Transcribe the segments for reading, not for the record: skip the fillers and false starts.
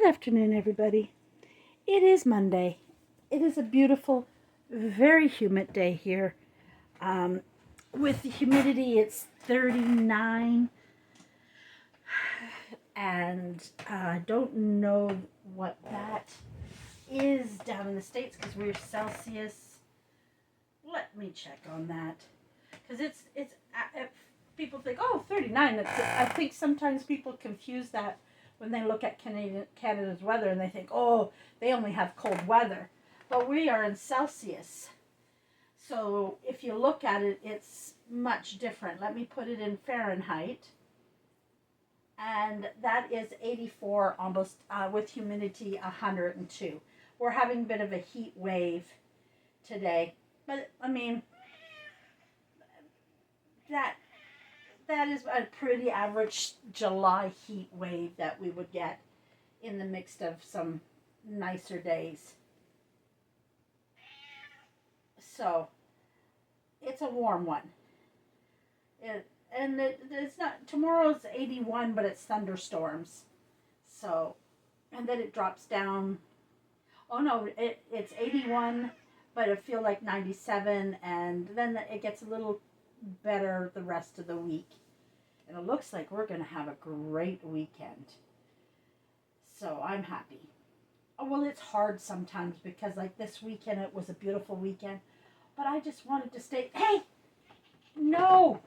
Good afternoon, everybody. It is Monday. It is a beautiful, very humid day here. With the humidity, it's 39, and I don't know what that is down in the States because we're Celsius. Let me check on that because it's people think, oh, 39. I think sometimes people confuse that when they look at Canada's weather and they think, oh, they only have cold weather. But we are in Celsius. So if you look at it, it's much different. Let me put it in Fahrenheit. And that is 84 almost, with humidity 102. We're having a bit of a heat wave today. But, I mean, that is a pretty average July heat wave that we would get in the mix of some nicer days. So it's a warm one. It's not, tomorrow's 81, but it's thunderstorms. So, and then it drops down. Oh no, it's 81, but it feels like 97, and then it gets a little better the rest of the week. And it looks like we're going to have a great weekend. So I'm happy. Oh, well, it's hard sometimes because like this weekend, it was a beautiful weekend. But I just wanted to stay. Hey! No!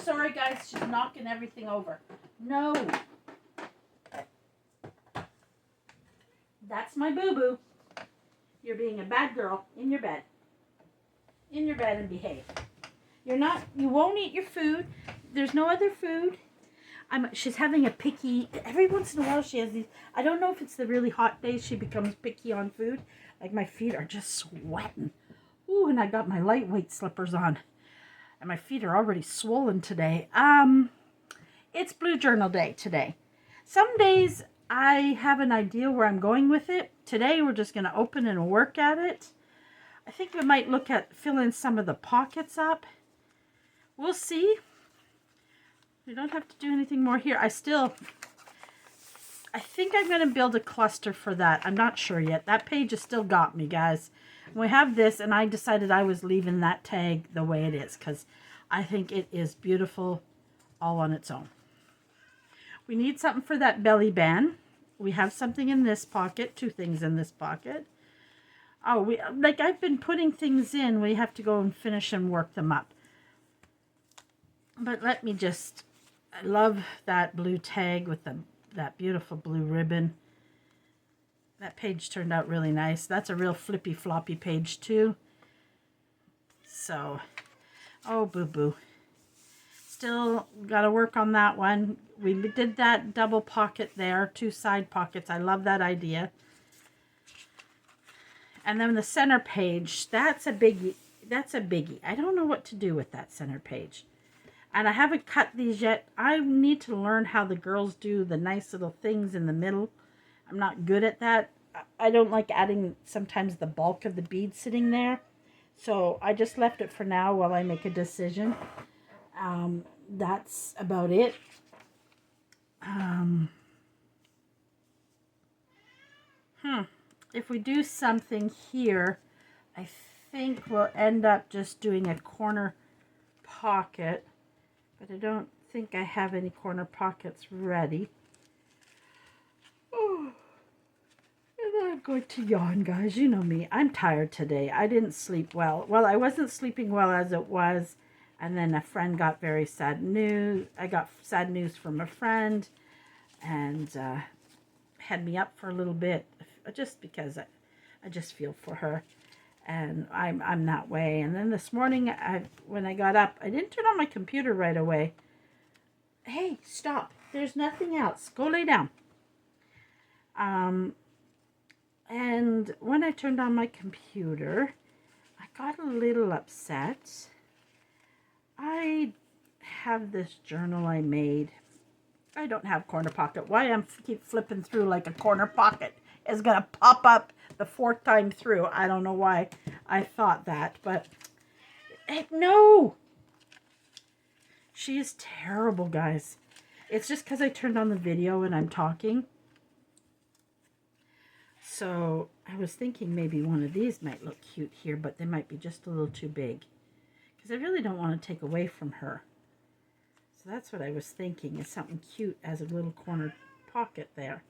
Sorry, guys. She's knocking everything over. No! That's my boo-boo. You're being a bad girl in your bed. In your bed and behave. You won't eat your food. There's no other food. She's having a picky, every once in a while she has these, I don't know if it's the really hot days she becomes picky on food. Like my feet are just sweating. Ooh, and I got my lightweight slippers on. And my feet are already swollen today. It's Blue Journal Day today. Some days I have an idea where I'm going with it. Today we're just going to open and work at it. I think we might look at filling some of the pockets up. We'll see. We don't have to do anything more here. I think I'm going to build a cluster for that. I'm not sure yet. That page has still got me, guys. We have this, and I decided I was leaving that tag the way it is because I think it is beautiful all on its own. We need something for that belly band. We have something in this pocket, 2 things in this pocket. Oh, I've been putting things in. We have to go and finish and work them up. But let me just, I love that blue tag with that beautiful blue ribbon. That page turned out really nice. That's a real flippy floppy page too. So, oh boo-boo. Still got to work on that one. We did that double pocket there, 2 side pockets. I love that idea. And then the center page, that's a biggie. I don't know what to do with that center page. And I haven't cut these yet. I need to learn how the girls do the nice little things in the middle. I'm not good at that. I don't like adding sometimes the bulk of the bead sitting there. So I just left it for now while I make a decision. That's about it. If we do something here, I think we'll end up just doing a corner pocket. But I don't think I have any corner pockets ready. Oh, and I'm going to yawn, guys. You know me. I'm tired today. I didn't sleep well. Well, I wasn't sleeping well as it was. And then a friend got very sad news. I got sad news from a friend. And had me up for a little bit. Just because I just feel for her. And I'm that way. And then this morning, when I got up, I didn't turn on my computer right away. Hey, stop. There's nothing else. Go lay down. And when I turned on my computer, I got a little upset. I have this journal I made. I don't have corner pocket. Why I'm keep flipping through like a corner pocket is going to pop up the 4th time through. I don't know why I thought that, but no. She is terrible, guys. It's just because I turned on the video and I'm talking. So I was thinking maybe one of these might look cute here, but they might be just a little too big. Because I really don't want to take away from her. So that's what I was thinking, is something cute as a little corner pocket there.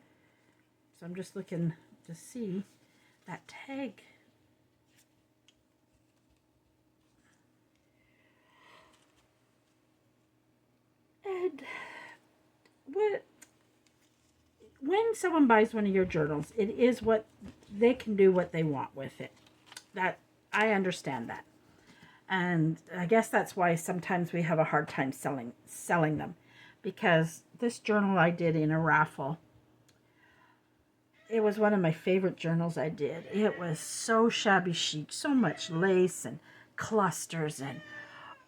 So I'm just looking to see that tag. And when someone buys one of your journals, it is what they can do what they want with it. That I understand that. And I guess that's why sometimes we have a hard time selling them. Because this journal I did in a raffle, it was one of my favorite journals I did. It was so shabby chic, so much lace and clusters, and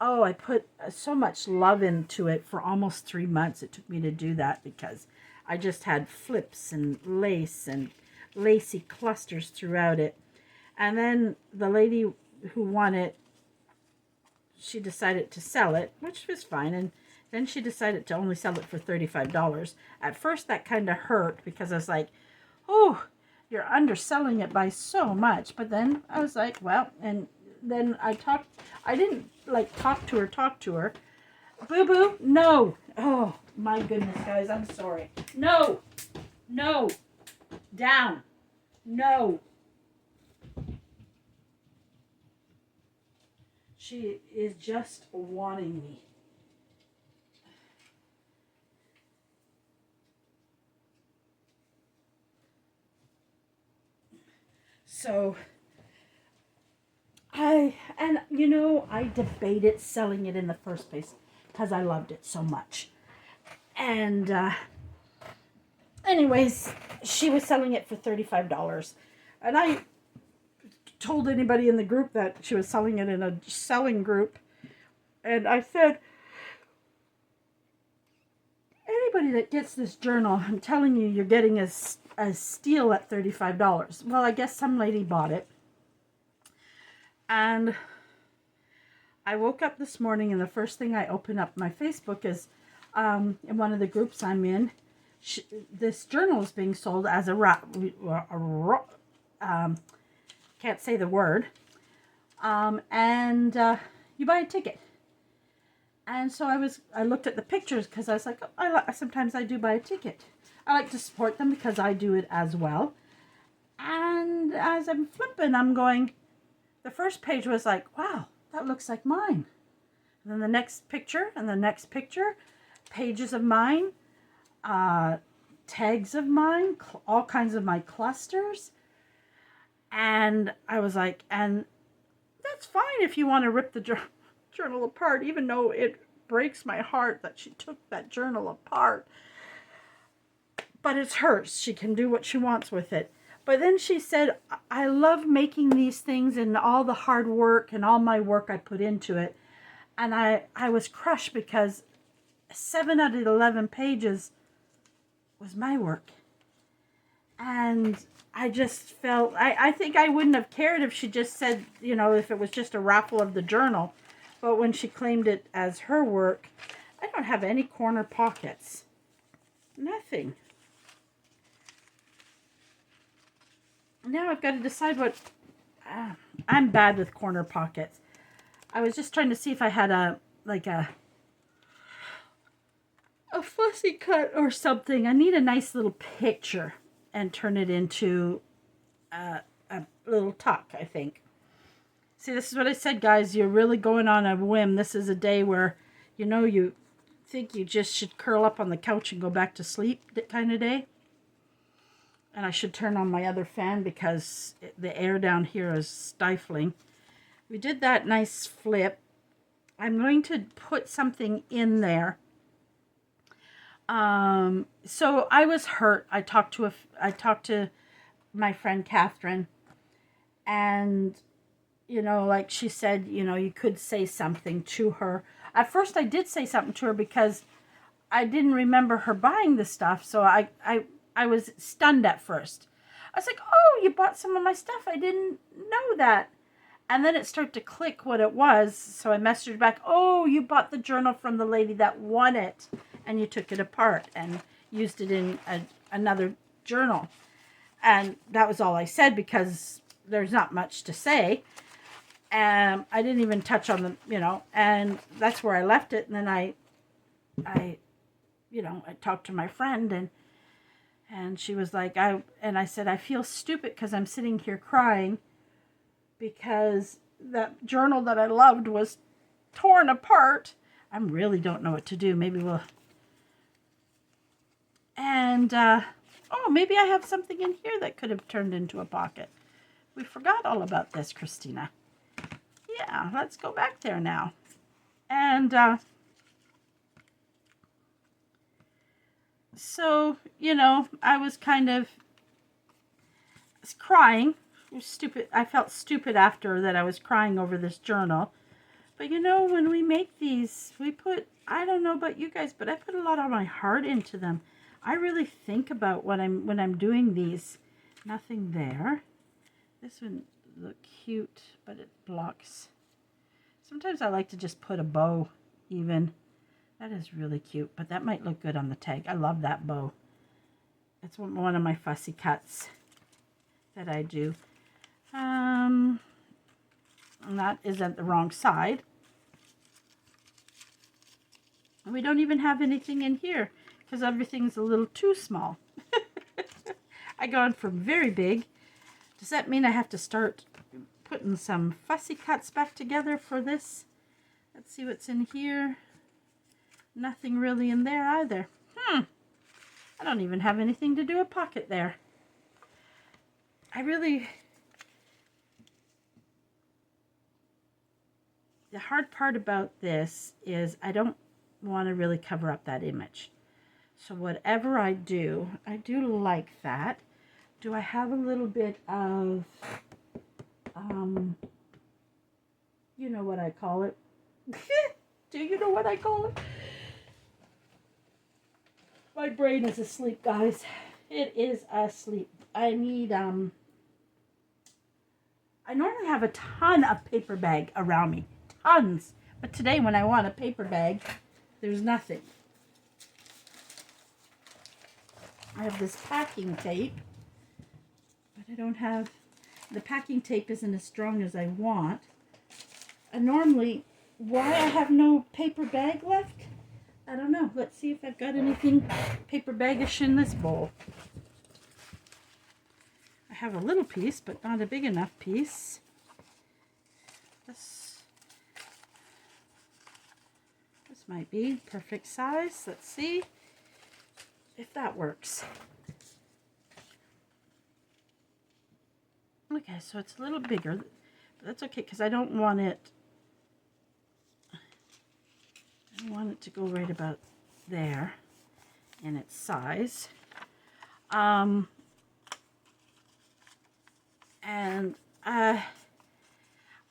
oh, I put so much love into it for almost 3 months. It took me to do that because I just had flips and lace and lacy clusters throughout it. And then the lady who won it, she decided to sell it, which was fine. And then she decided to only sell it for $35. At first, that kind of hurt because I was like, oh, you're underselling it by so much. But then I was like, well, and then I didn't like talk to her. Boo boo, no. Oh my goodness, guys, I'm sorry. No, down, no. She is just wanting me. So I debated selling it in the first place because I loved it so much. And anyways, she was selling it for $35. And I told anybody in the group that she was selling it in a selling group. And I said, anybody that gets this journal, I'm telling you, you're getting a steal at $35. Well, I guess some lady bought it. And I woke up this morning and the first thing I open up my Facebook is in one of the groups I'm in, this journal is being sold as can't say the word, and you buy a ticket. And so I looked at the pictures because I was like, sometimes I do buy a ticket. I like to support them because I do it as well. And as I'm flipping, I'm going, the first page was like, wow, that looks like mine. And then the next picture and the next picture, pages of mine, tags of mine, all kinds of my clusters. And I was like, and that's fine if you want to rip the journal apart, even though it breaks my heart that she took that journal apart. But it's hers. She can do what she wants with it. But then she said, I love making these things and all the hard work and all my work I put into it. And I was crushed because 7 out of 11 pages was my work. And I just felt, I think I wouldn't have cared if she just said, if it was just a raffle of the journal. But when she claimed it as her work, I don't have any corner pockets. Nothing. Now I've got to decide what... I'm bad with corner pockets. I was just trying to see if I had a fussy cut or something. I need a nice little picture and turn it into a little tuck, I think. See, this is what I said, guys. You're really going on a whim. This is a day where, you think you just should curl up on the couch and go back to sleep kind of day. And I should turn on my other fan because the air down here is stifling. We did that nice flip. I'm going to put something in there. So I was hurt. I talked to my friend Catherine, and like she said, you could say something to her. At first I did say something to her because I didn't remember her buying the stuff, so I was stunned at first. I was like, oh, you bought some of my stuff. I didn't know that. And then it started to click what it was. So I messaged her back, oh, you bought the journal from the lady that won it. And you took it apart and used it in another journal. And that was all I said because there's not much to say. And I didn't even touch on the, you know, and that's where I left it. And then I talked to my friend and she was like, I said, I feel stupid because I'm sitting here crying because that journal that I loved was torn apart. I really don't know what to do. Maybe we'll, and, oh, maybe I have something in here that could have turned into a pocket. We forgot all about this, Christina. Yeah, let's go back there now. And, so, you know, I was crying. It was stupid. I felt stupid after that I was crying over this journal. But, you know, when we make these, we put, I don't know about you guys, but I put a lot of my heart into them. I really think about when I'm doing these. Nothing there. This one look cute, but it blocks. Sometimes I like to just put a bow even. That is really cute, but that might look good on the tag. I love that bow. It's one of my fussy cuts that I do. And that isn't the wrong side. And we don't even have anything in here because everything's a little too small. I gone from very big. Does that mean I have to start putting some fussy cuts back together for this? Let's see what's in here. Nothing really in there either. I don't even have anything to do a pocket there. The hard part about this is I don't want to really cover up that image. So whatever I do like that. Do I have a little bit of, you know what I call it? Do you know what I call it? My brain is asleep, guys. It is asleep. I need, I normally have a ton of paper bag around me. Tons. But today when I want a paper bag, there's nothing. I have this packing tape. But I don't have, the packing tape isn't as strong as I want. And normally, why I have no paper bag left? I don't know. Let's see if I've got anything paper baggish in this bowl. I have a little piece, but not a big enough piece. This might be perfect size. Let's see if that works. Okay, so it's a little bigger, but that's okay because I don't want it to go right about there in its size. And I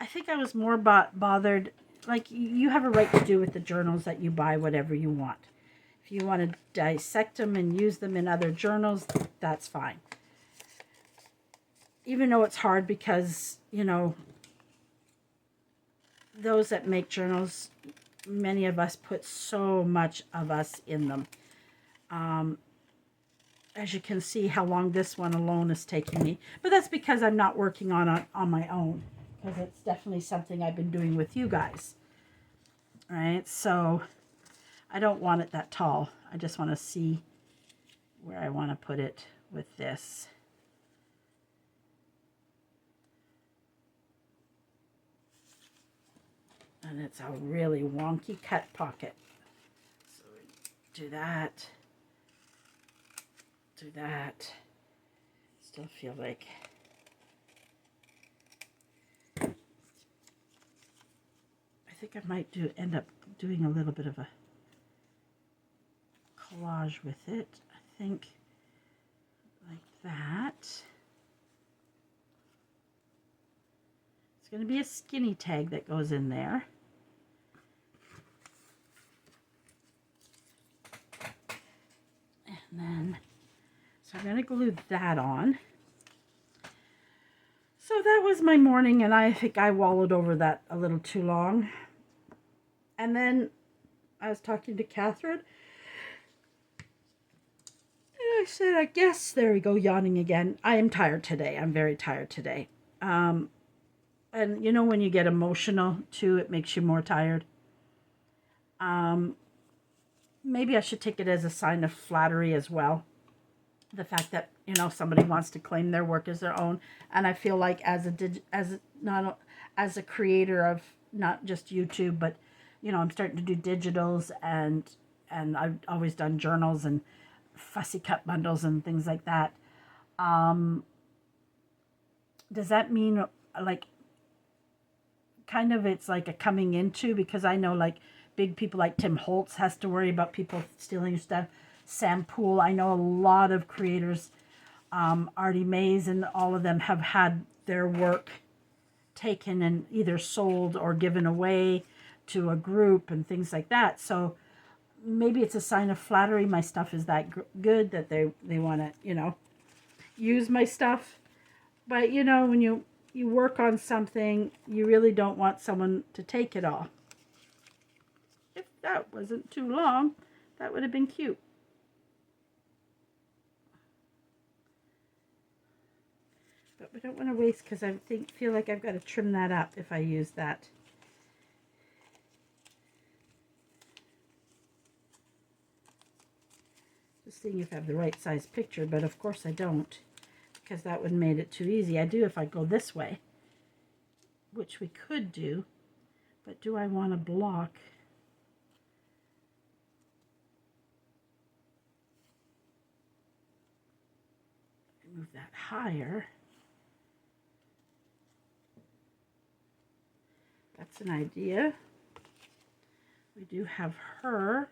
think I was more bothered, like you have a right to do with the journals that you buy whatever you want. If you want to dissect them and use them in other journals, that's fine. Even though it's hard because, you know, those that make journals, many of us put so much of us in them. As you can see how long this one alone is taking me. But that's because I'm not working on it on my own. Because it's definitely something I've been doing with you guys. All right, so I don't want it that tall. I just want to see where I want to put it with this. And it's a really wonky cut pocket. So do that. Do that. Still feel like I think I might end up doing a little bit of a collage with it. I think like that. It's going to be a skinny tag that goes in there. And then, so I'm going to glue that on. So that was my morning, and I think I wallowed over that a little too long. And then I was talking to Catherine. And I said, I guess, there we go, yawning again. I am tired today. I'm very tired today. And you know, when you get emotional too, it makes you more tired. Maybe I should take it as a sign of flattery as well. The fact that, you know, somebody wants to claim their work as their own. And I feel like as a creator of not just YouTube, but, you know, I'm starting to do digitals, and I've always done journals and fussy cut bundles and things like that. Does that mean, like, kind of it's like a coming into, because I know like big people like Tim Holtz has to worry about people stealing stuff. Sam Poole, I know a lot of creators, Artie Mays and all of them have had their work taken and either sold or given away to a group and things like that. So maybe it's a sign of flattery. My stuff is that good that they want to, you know, use my stuff. But, you know, when you work on something, you really don't want someone to take it all. If that wasn't too long, that would have been cute. But we don't want to waste, because I feel like I've got to trim that up if I use that. Just seeing if I have the right size picture, but of course I don't, because that would have made it too easy. I do if I go this way, which we could do, but do I want to block? Move that higher. That's an idea. We do have her.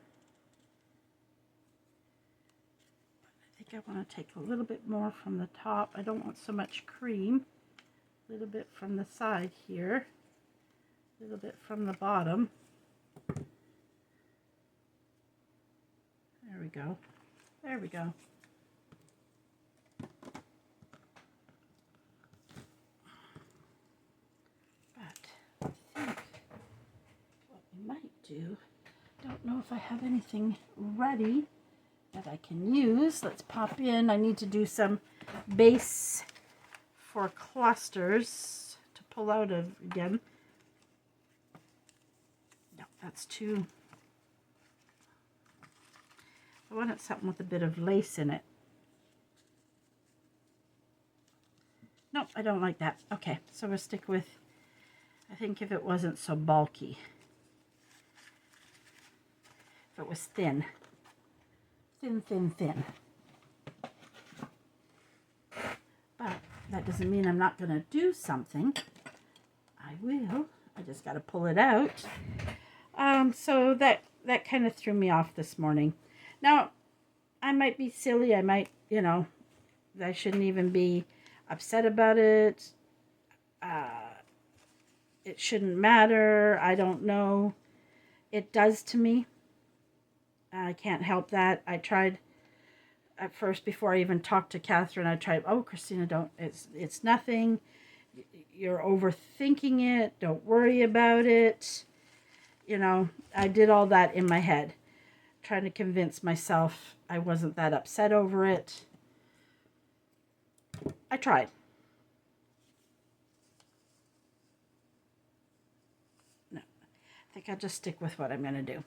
I think I want to take a little bit more from the top. I don't want so much cream. A little bit from the side here. A little bit from the bottom. There we go. There we go. Do. Don't know if I have anything ready that I can use. Let's pop in. I need to do some base for clusters to pull out of again. No, that's too. I wanted something with a bit of lace in it. No, I don't like that. Okay, so we'll stick with, I think if it wasn't so bulky. If it was thin. Thin, thin, thin. But that doesn't mean I'm not going to do something. I will. I just got to pull it out. So that kind of threw me off this morning. Now, I might be silly. I might, you know, I shouldn't even be upset about it. It shouldn't matter. I don't know. It does to me. I can't help that. I tried at first, before I even talked to Catherine, I tried, oh, Christina, don't, it's nothing. You're overthinking it. Don't worry about it. You know, I did all that in my head, trying to convince myself I wasn't that upset over it. I tried. No, I think I'll just stick with what I'm going to do.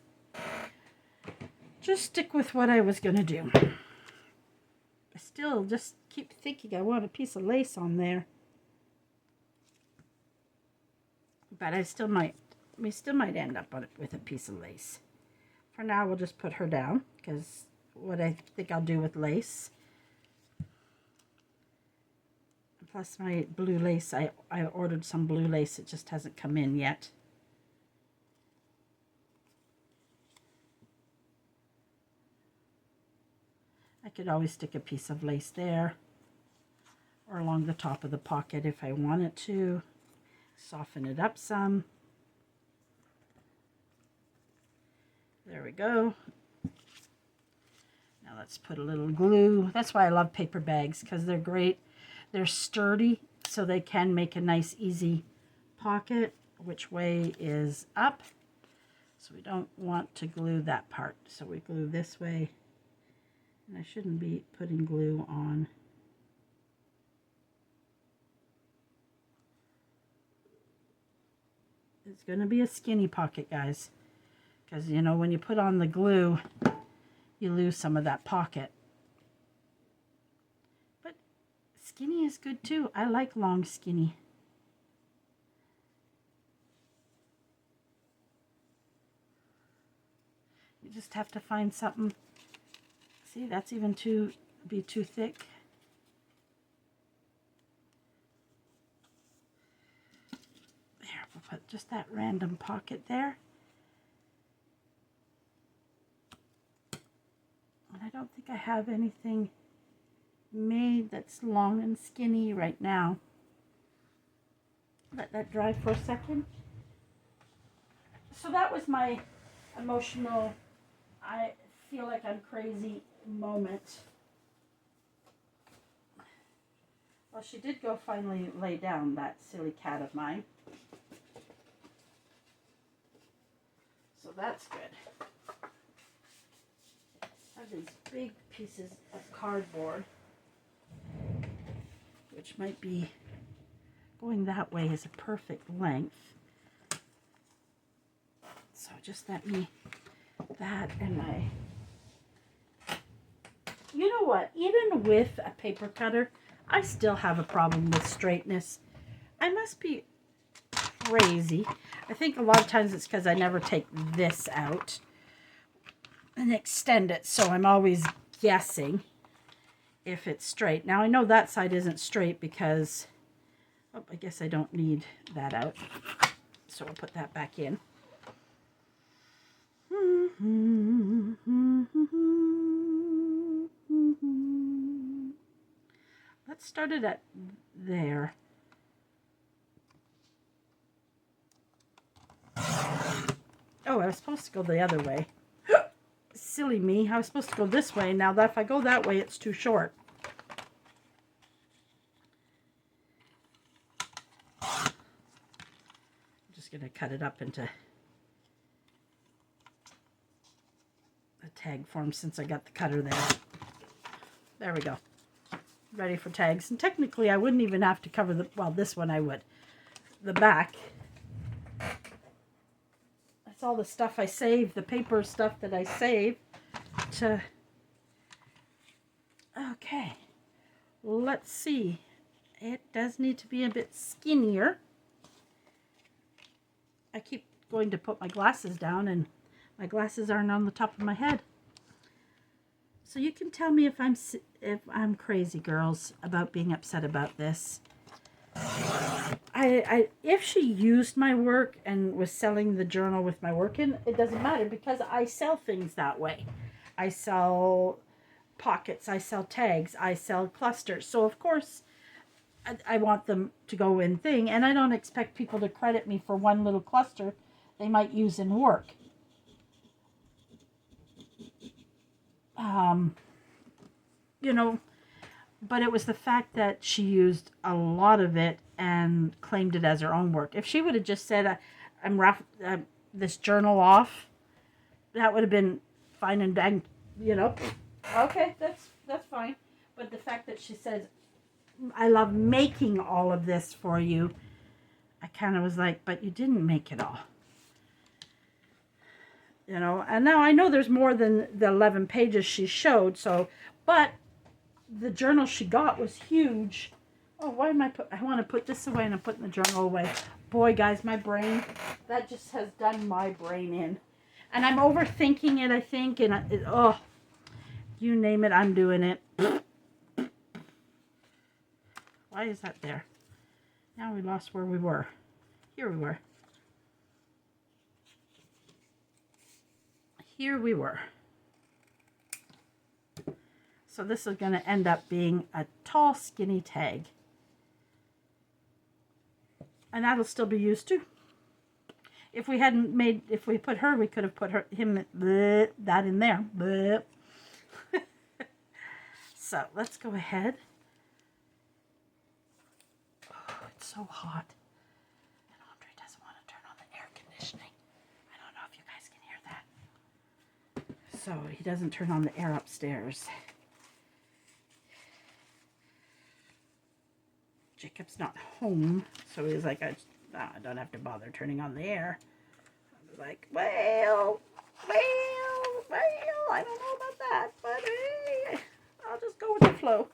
Just stick with what I was going to do. I still just keep thinking I want a piece of lace on there. But we still might end up on it with a piece of lace. For now, we'll just put her down, because what I think I'll do with lace. Plus my blue lace, I ordered some blue lace. It just hasn't come in yet. I could always stick a piece of lace there, or along the top of the pocket if I wanted to. Soften it up some. There we go. Now let's put a little glue. That's why I love paper bags, because they're great. They're sturdy, so they can make a nice, easy pocket. Which way is up? So we don't want to glue that part. So we glue this way And I shouldn't be putting glue on. It's going to be a skinny pocket, guys. Because, you know, when you put on the glue, you lose some of that pocket. But skinny is good too. I like long skinny. You just have to find something. See, that's even too thick. There, we'll put just that random pocket there. And I don't think I have anything made that's long and skinny right now. Let that dry for a second. So that was my emotional, I feel like I'm crazy moment. Well, she did go finally lay down, that silly cat of mine. So that's good. I have these big pieces of cardboard, which might be going that way is a perfect length. So just let me, that and my, you know what, even with a paper cutter, I still have a problem with straightness. I must be crazy. I think a lot of times it's because I never take this out and extend it, so I'm always guessing if it's straight. Now I know that side isn't straight because, oh, I guess I don't need that out, so I'll put that back in. Let's start it at there. Oh, I was supposed to go the other way. Silly me. I was supposed to go this way. Now that if I go that way, it's too short. I'm just going to cut it up into a tag form since I got the cutter there. There we go. Ready for tags. And technically I wouldn't even have to cover the, well, this one I would. The back. That's all the stuff I save, the paper stuff that I save to, okay. Let's see. It does need to be a bit skinnier. I keep going to put my glasses down and my glasses aren't on the top of my head. So you can tell me if I'm crazy, girls, about being upset about this. If she used my work and was selling the journal with my work in, it doesn't matter because I sell things that way. I sell pockets, I sell tags, I sell clusters. So of course I want them to go in thing, and I don't expect people to credit me for one little cluster they might use in work. You know, but it was the fact that she used a lot of it and claimed it as her own work. If she would have just said, I'm this journal off, that would have been fine and dang, you know. Okay, that's fine. But the fact that she says, I love making all of this for you, I kind of was like, but you didn't make it all. You know, and now I know there's more than the 11 pages she showed, so, but the journal she got was huge. Oh, why am I want to put this away and I'm putting the journal away. Boy, guys, my brain, that just has done my brain in. And I'm overthinking it, I think, and oh, you name it, I'm doing it. Why is that there? Now we lost where we were. Here we were. Here we were. So this is going to end up being a tall, skinny tag. And that'll still be used too. If we hadn't made, if we put her, we could have put him, that in there. So let's go ahead. Oh, it's so hot. And Andre doesn't want to turn on the air conditioning. I don't know if you guys can hear that. So he doesn't turn on the air upstairs. Jacob's not home, so he's like, I don't have to bother turning on the air. I was like, well, I don't know about that, but hey, I'll just go with the flow.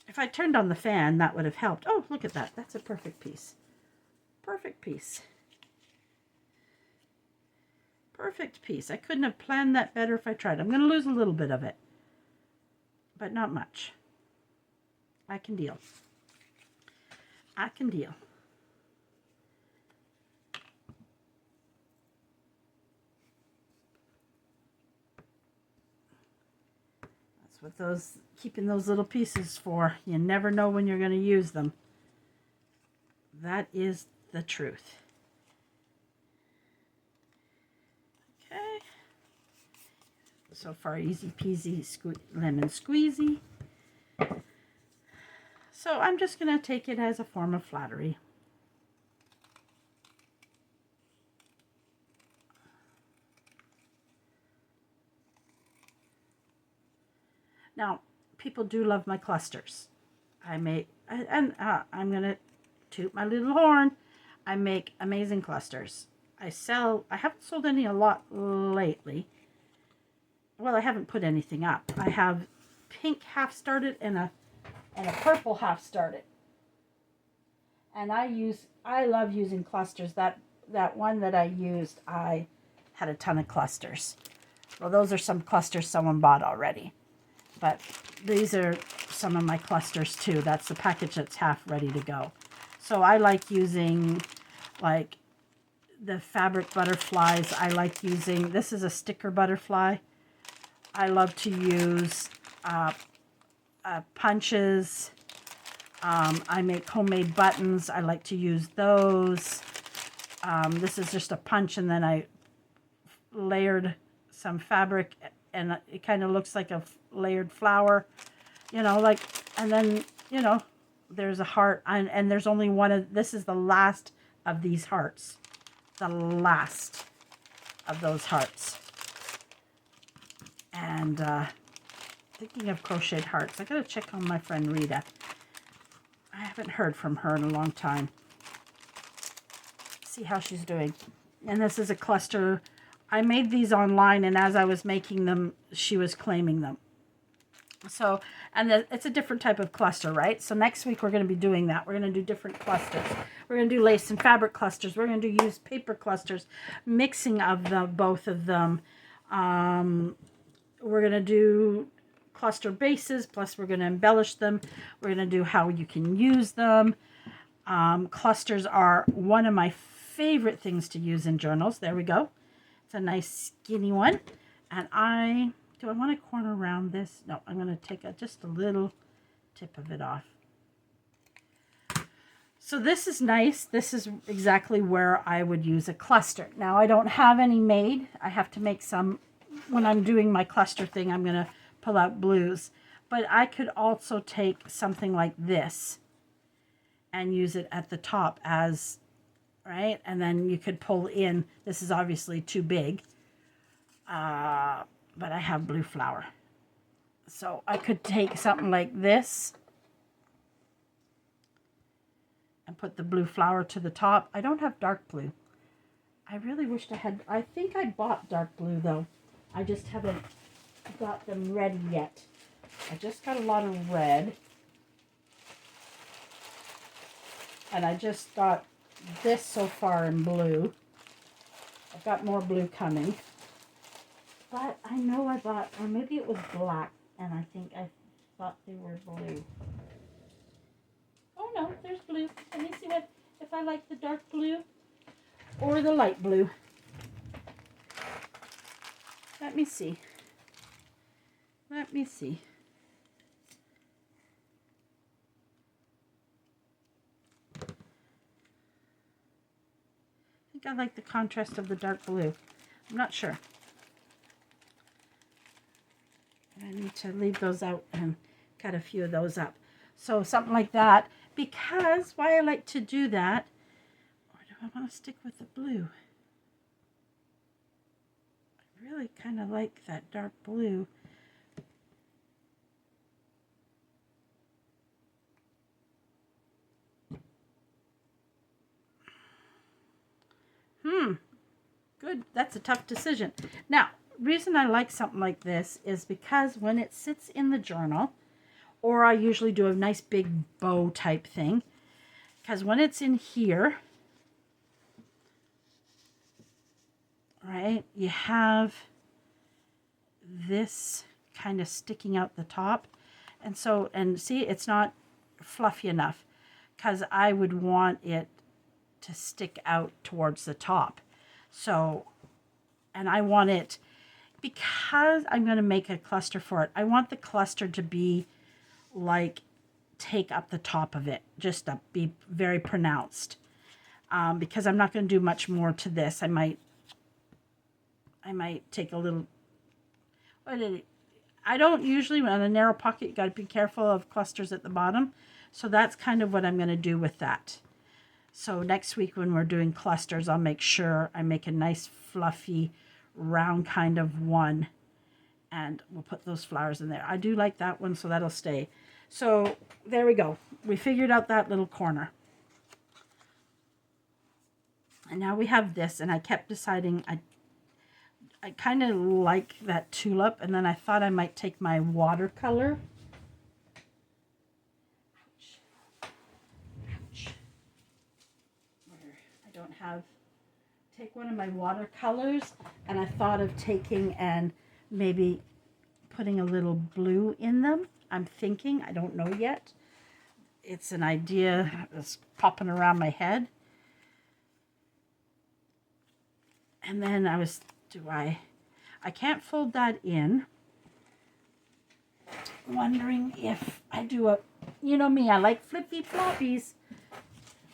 If I turned on the fan, that would have helped. Oh, look at that. That's a perfect piece. Perfect piece. Perfect piece. I couldn't have planned that better if I tried. I'm going to lose a little bit of it, but not much. I can deal. I can deal. That's what those, keeping those little pieces for. You never know when you're going to use them. That is the truth. Okay. So far, easy peasy lemon squeezy. So I'm just going to take it as a form of flattery. Now, people do love my clusters. I'm going to toot my little horn. I make amazing clusters. I haven't sold any a lot lately. Well, I haven't put anything up. I have pink half started and a purple half started. And I love using clusters. That one that I used, I had a ton of clusters. Well, those are some clusters someone bought already. But these are some of my clusters too. That's the package that's half ready to go. So I like using like the fabric butterflies. I like using, this is a sticker butterfly. I love to use punches. I make homemade buttons. I like to use those. This is just a punch, and then I layered some fabric, and it kind of looks like a layered flower, you know, like, and then, you know, there's a heart, and there's only one of, this is the last of these hearts. The last of those hearts. And thinking of crocheted hearts, I gotta check on my friend Rita. I haven't heard from her in a long time. See how she's doing. And this is a cluster. I made these online, and as I was making them, she was claiming them. So, and it's a different type of cluster, right? So next week we're going to be doing that. We're going to do different clusters. We're going to do lace and fabric clusters. We're going to use paper clusters, mixing of both of them. We're going to do cluster bases, plus we're going to embellish them. We're going to do how you can use them. Clusters are one of my favorite things to use in journals. There we go. It's a nice skinny one. And do I want to corner around this? No, I'm going to take just a little tip of it off. So this is nice. This is exactly where I would use a cluster. Now I don't have any made. I have to make some. When I'm doing my cluster thing, I'm going to pull out blues. But I could also take something like this and use it at the top as, right? And then you could pull in. This is obviously too big. But I have blue flower. So I could take something like this and put the blue flower to the top. I don't have dark blue. I really wished I had. I think I bought dark blue though. I just haven't got them ready yet. I just got a lot of red. And I just got this so far in blue. I've got more blue coming. But I know I bought, or maybe it was black, and I think I thought they were blue. Oh no, there's blue. Let me see if I like the dark blue or the light blue. Let me see. Let me see. I think I like the contrast of the dark blue. I'm not sure. I need to leave those out and cut a few of those up. So something like that. Because why I like to do that, or do I want to stick with the blue? I really kind of like that dark blue. that's a tough decision. Now, reason I like something like this is because when it sits in the journal, or I usually do a nice big bow type thing, because when it's in here, right, you have this kind of sticking out the top. And so, and see, it's not fluffy enough because I would want it to stick out towards the top. So, and I want it, because I'm going to make a cluster for it, I want the cluster to be like, take up the top of it, just to be very pronounced. Because I'm not going to do much more to this. I might take a little, I don't usually, on a narrow pocket, you got to be careful of clusters at the bottom. So that's kind of what I'm going to do with that. So next week when we're doing clusters, I'll make sure I make a nice fluffy round kind of one, and we'll put those flowers in there. I do like that one, so that'll stay. So there we go. We figured out that little corner. And now we have this, and I kept deciding I kind of like that tulip, and then I thought I might take my watercolor. Where I don't have, take one of my watercolors, and I thought of taking and maybe putting a little blue in them. I'm thinking, I don't know yet. It's an idea that's popping around my head. And then I was, I can't fold that in. Wondering if I do a, you know me, I like flippy floppies.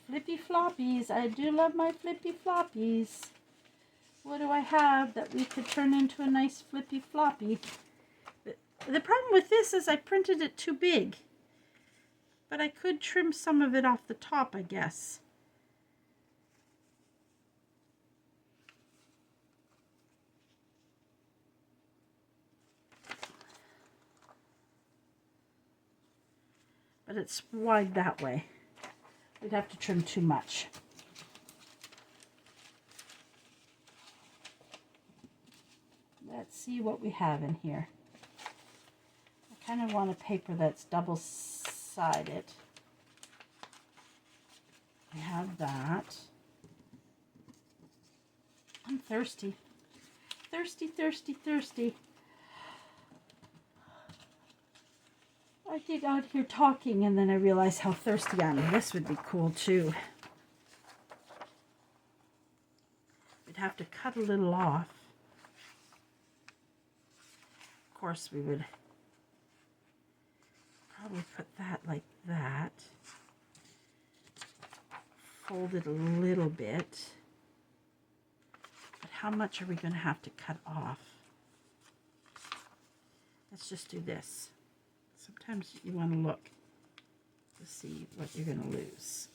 Flippy floppies. I do love my flippy floppies. What do I have that we could turn into a nice flippy floppy? The problem with this is I printed it too big. But I could trim some of it off the top, I guess. But it's wide that way. We'd have to trim too much. Let's see what we have in here. I kind of want a paper that's double-sided. I have that. I'm thirsty. Thirsty, thirsty, thirsty. I get out here talking and then I realize how thirsty I am. This would be cool too. We'd have to cut a little off. Of course, we would probably put that like that. Fold it a little bit. But how much are we going to have to cut off? Let's just do this. Sometimes you want to look to see what you're going to lose.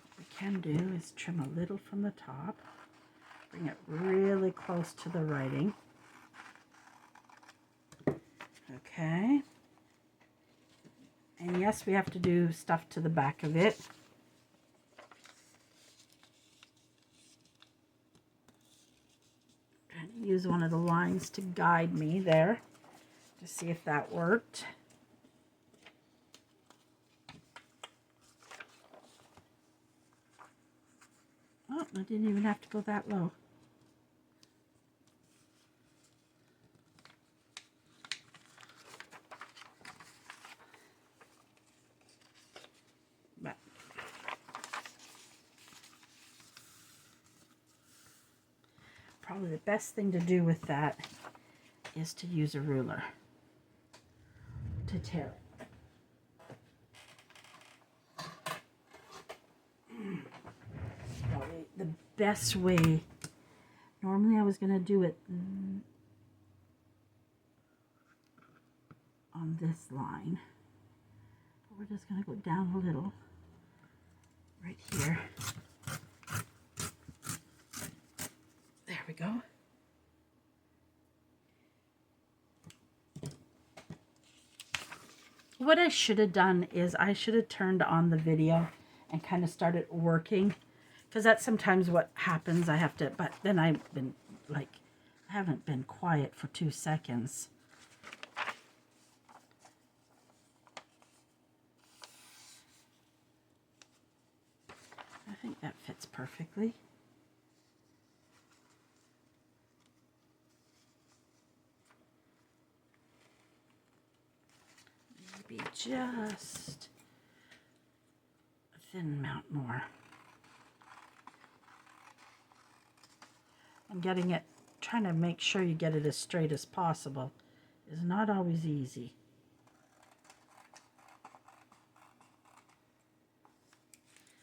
What we can do is trim a little from the top, bring it really close to the writing. Okay. And yes, we have to do stuff to the back of it. Use one of the lines to guide me there to see if that worked. Oh, I didn't even have to go that low. But probably the best thing to do with that is to use a ruler to tear it. Probably the best way. Normally I was going to do it on this line, but we're just going to go down a little right here. There we go. What I should have done is I should have turned on the video and kind of started working, because that's sometimes what happens. I have to, but then I've been like, I haven't been quiet for 2 seconds. I think that fits perfectly. Maybe just a thin amount more. And getting it, trying to make sure you get it as straight as possible is not always easy.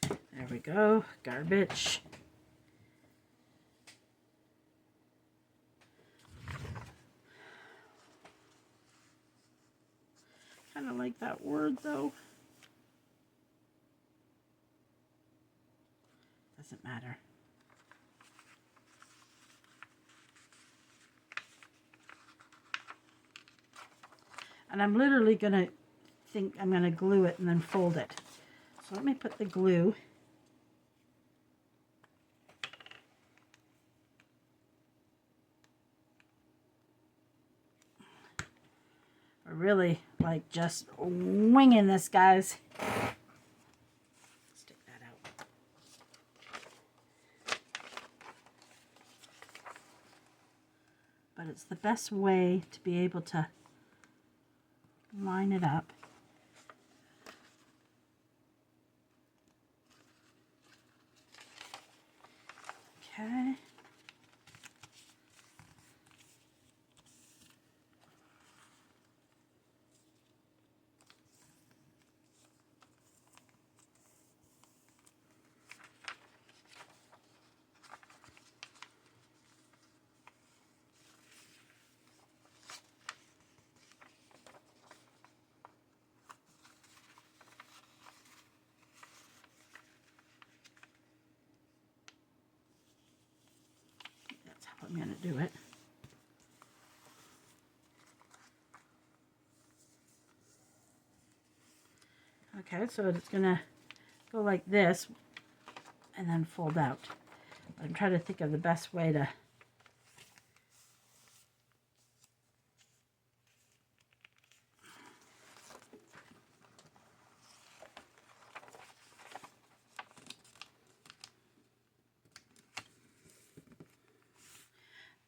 There we go, garbage. Kind of like that word though. Doesn't matter. And I'm literally gonna think I'm gonna glue it and then fold it. So let me put the glue. We're really like just winging this, guys. Stick that out. But it's the best way to be able to line it up. Okay. That's how I'm going to do it. Okay, so it's going to go like this and then fold out. I'm trying to think of the best way to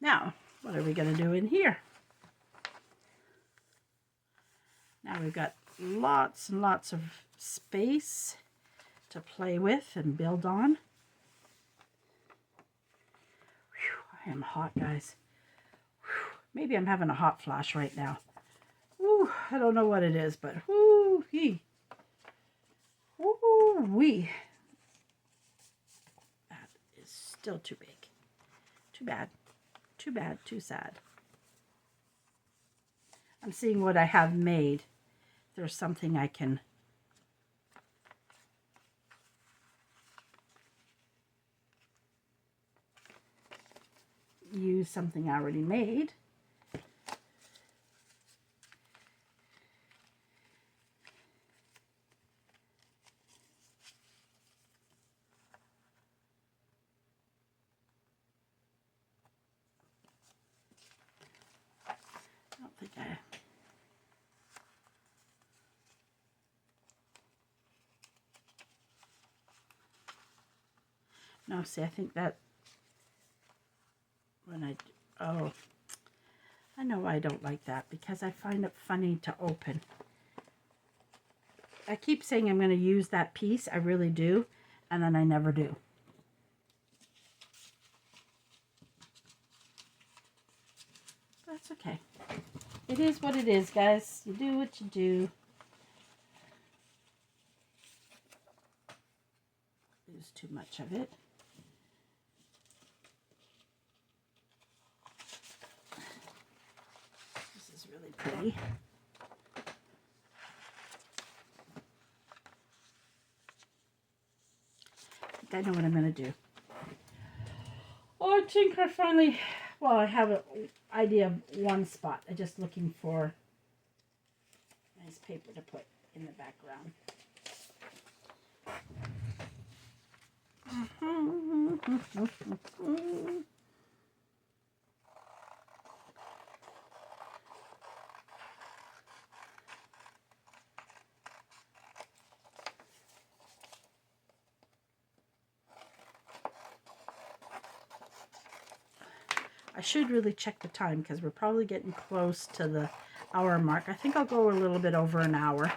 now, what are we going to do in here? Now we've got lots and lots of space to play with and build on. Whew, I am hot, guys. Whew, maybe I'm having a hot flash right now. Whew, I don't know what it is, but whoo-hee. Woo-wee. That is still too big. Too bad. Too bad. Too sad. I'm seeing what I have made. There's something I can use, something I already made. I don't think I... No, see, I think that when oh, I know I don't like that because I find it funny to open. I keep saying I'm going to use that piece, I really do, and then I never do. That's okay. It is what it is, guys. You do what you do. There's too much of it. This is really pretty. I think I know what I'm going to do. Oh, I think I finally... Well, I have an idea of one spot. I'm just looking for Nice paper to put in the background. I should really check the time because we're probably getting close to the hour mark. I think I'll go a little bit over an hour.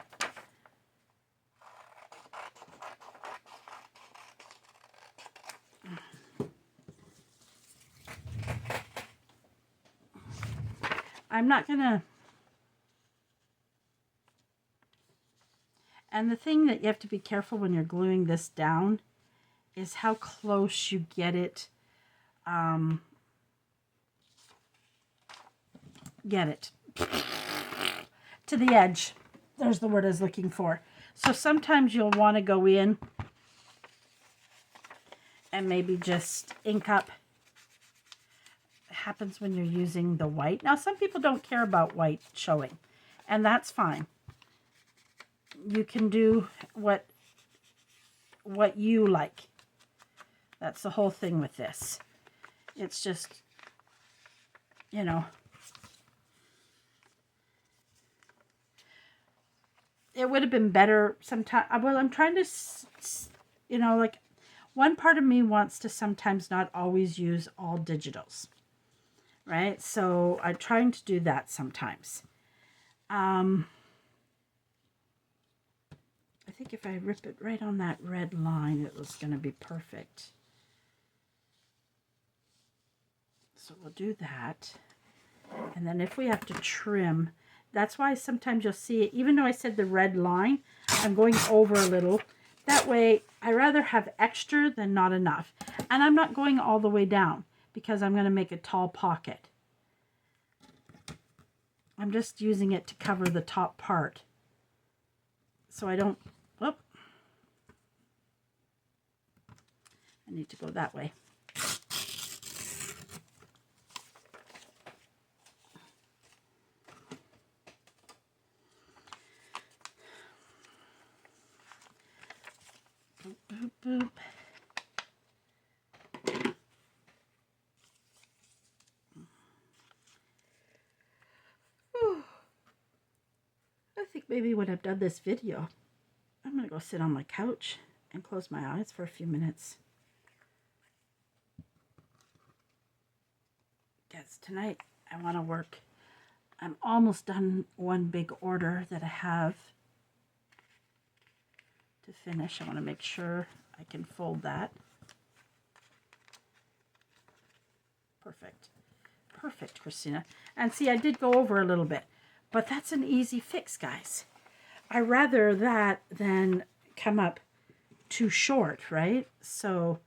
I'm not gonna, and the thing that you have to be careful when you're gluing this down is how close you get it, to the edge. There's the word I was looking for. So sometimes you'll want to go in and maybe just ink up. It happens when you're using the white. Now some people don't care about white showing, and that's fine. You can do what you like. That's the whole thing with this. It's just, you know, it would have been better sometime. Well, I'm trying to, you know, like one part of me wants to sometimes not always use all digitals, right? So I'm trying to do that sometimes. I think if I rip it right on that red line, it was going to be perfect. So we'll do that. And then if we have to trim, that's why sometimes you'll see it, even though I said the red line, I'm going over a little. That way, I rather have extra than not enough. And I'm not going all the way down because I'm going to make a tall pocket. I'm just using it to cover the top part. So I don't, whoop. I need to go that way. Boop, boop, boop. I think maybe when I've done this video, I'm going to go sit on my couch and close my eyes for a few minutes. Because tonight I want to work. I'm almost done one big order that I have to finish. I want to make sure I can fold that. Perfect. Perfect, Christina. And see, I did go over a little bit, but that's an easy fix, guys. I rather that than come up too short, right? So,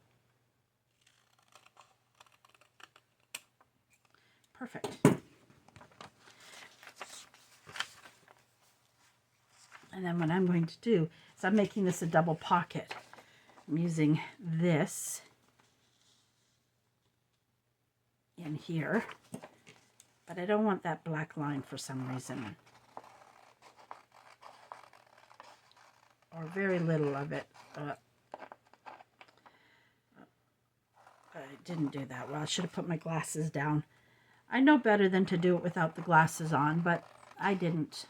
perfect. And then what I'm going to do is I'm making this a double pocket. I'm using this in here, but I don't want that black line for some reason. Or very little of it. I didn't do that well. I should have put my glasses down. I know better than to do it without the glasses on, but I didn't.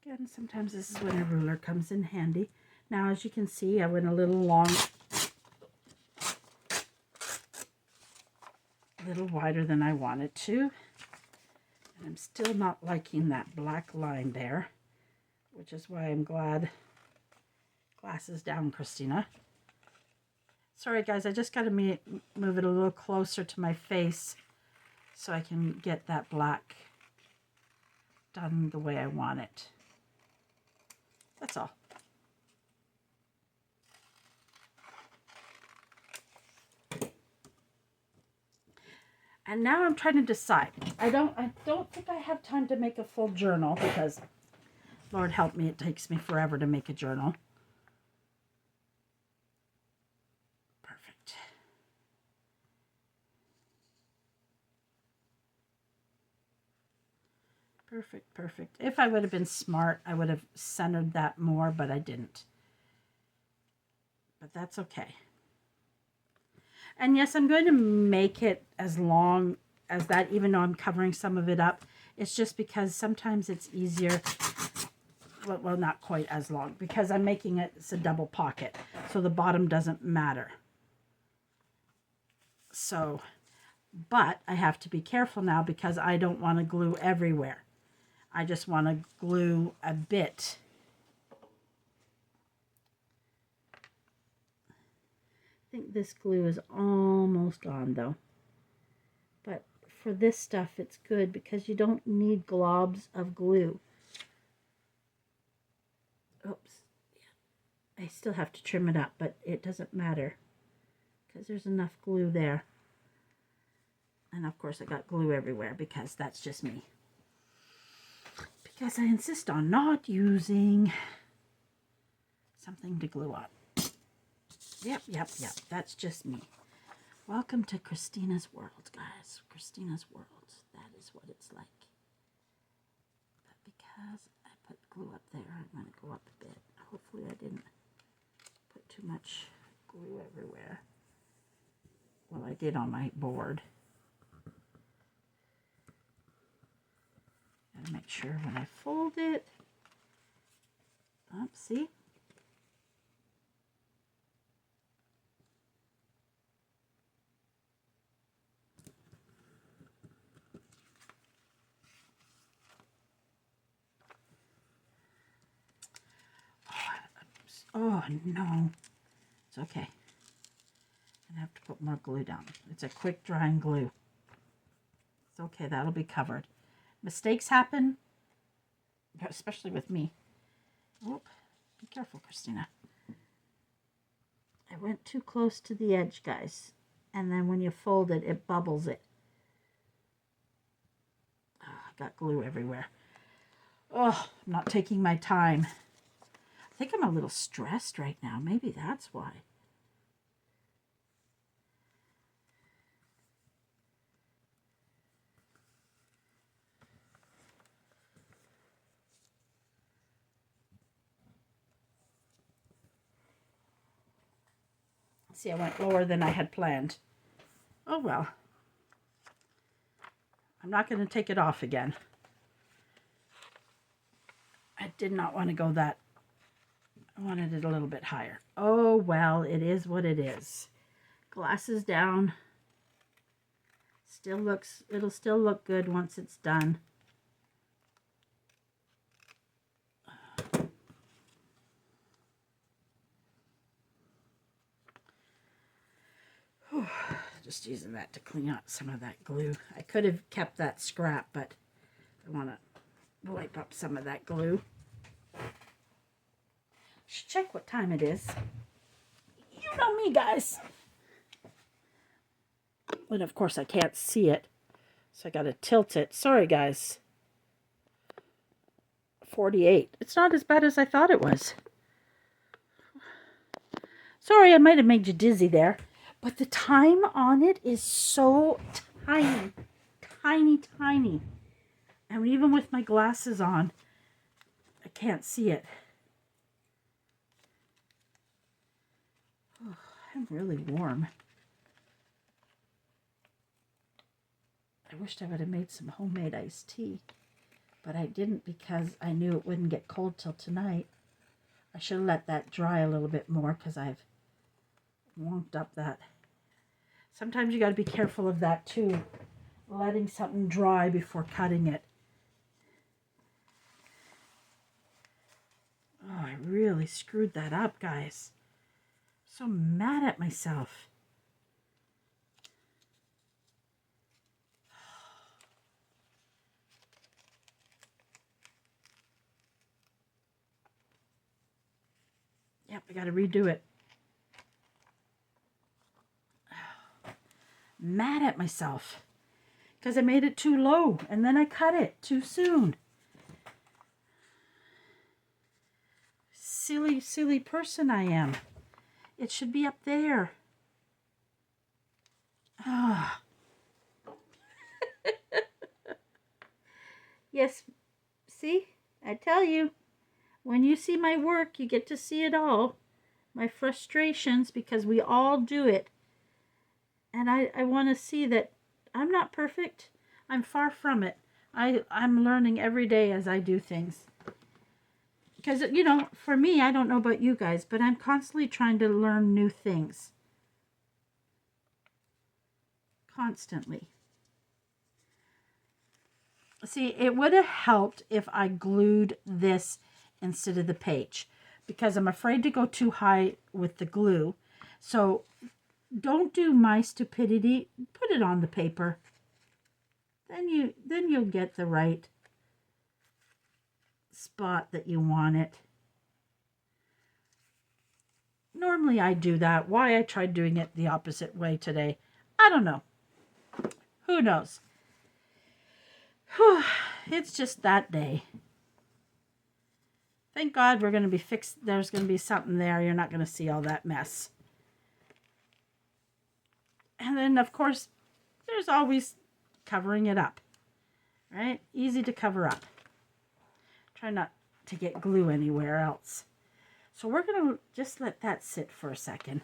Again, sometimes this is when a ruler comes in handy. Now, as you can see, I went a little long, a little wider than I wanted to. And I'm still not liking that black line there, which is why I'm glad. Glasses down, Christina. Sorry, guys, I just got to move it a little closer to my face so I can get that black done the way I want it. That's all. And now I'm trying to decide. I don't think I have time to make a full journal because, Lord help me, it takes me forever to make a journal. Perfect. Perfect, perfect. If I would have been smart, I would have centered that more, but I didn't. But that's okay. And yes, I'm going to make it as long as that, even though I'm covering some of it up. It's just because sometimes it's easier. Well, not quite as long because I'm making it, it's a double pocket. So the bottom doesn't matter. So, but I have to be careful now because I don't want to glue everywhere. I just want to glue a bit. I think this glue is almost gone though. But for this stuff, it's good because you don't need globs of glue. Oops. I still have to trim it up, but it doesn't matter because there's enough glue there. And of course I got glue everywhere because that's just me. Because I insist on not using something to glue on. Yep. That's just me. Welcome to Christina's world, guys. Christina's world. That is what it's like. But because I put glue up there, I'm going to go up a bit. Hopefully I didn't put too much glue everywhere. Well, I did on my board. Gotta make sure when I fold it. Oh, see? Oh, no. It's okay. I have to put more glue down. It's a quick drying glue. It's okay. That'll be covered. Mistakes happen, especially with me. Whoop. Be careful, Christina. I went too close to the edge, guys. And then when you fold it, it bubbles it. Oh, I got glue everywhere. Oh, I'm not taking my time. I think I'm a little stressed right now. Maybe that's why. See, I went lower than I had planned. Oh, well. I'm not going to take it off again. I did not want to go that. I wanted it a little bit higher. Oh, well, it is what it is. Glasses down. It'll still look good once it's done. Just using that to clean out some of that glue. I could have kept that scrap, but I want to wipe up some of that glue. Should check what time it is. You know me, guys. And of course I can't see it, so I got to tilt it. Sorry, guys. 48. It's not as bad as I thought it was. Sorry, I might have made you dizzy there. But the time on it is so tiny. Tiny, tiny. And even with my glasses on, I can't see it. Oh, I'm really warm. I wished I would have made some homemade iced tea. But I didn't because I knew it wouldn't get cold till tonight. I should have let that dry a little bit more because I've wonked up that. Sometimes you got to be careful of that too. Letting something dry before cutting it. Oh, I really screwed that up, guys. So mad at myself. Yep, I got to redo it. Mad at myself. because I made it too low and then I cut it too soon. Silly, silly person I am. It should be up there. Ah. Yes, see, I tell you, when you see my work, you get to see it all. My frustrations, because we all do it. And I want to see that I'm not perfect. I'm far from it. I'm learning every day as I do things. Because, you know, for me, I don't know about you guys, but I'm constantly trying to learn new things. Constantly. See, it would have helped if I glued this instead of the page, because I'm afraid to go too high with the glue. So don't do my stupidity. Put it on the paper. Then you'll get the right spot that you want it. Normally I do that. Why I tried doing it the opposite way today, I don't know. Who knows? It's just that day. Thank God we're going to be fixed. There's going to be something there. You're not going to see all that mess. And then, of course, there's always covering it up. Right? Easy to cover up. Try not to get glue anywhere else. So we're going to just let that sit for a second.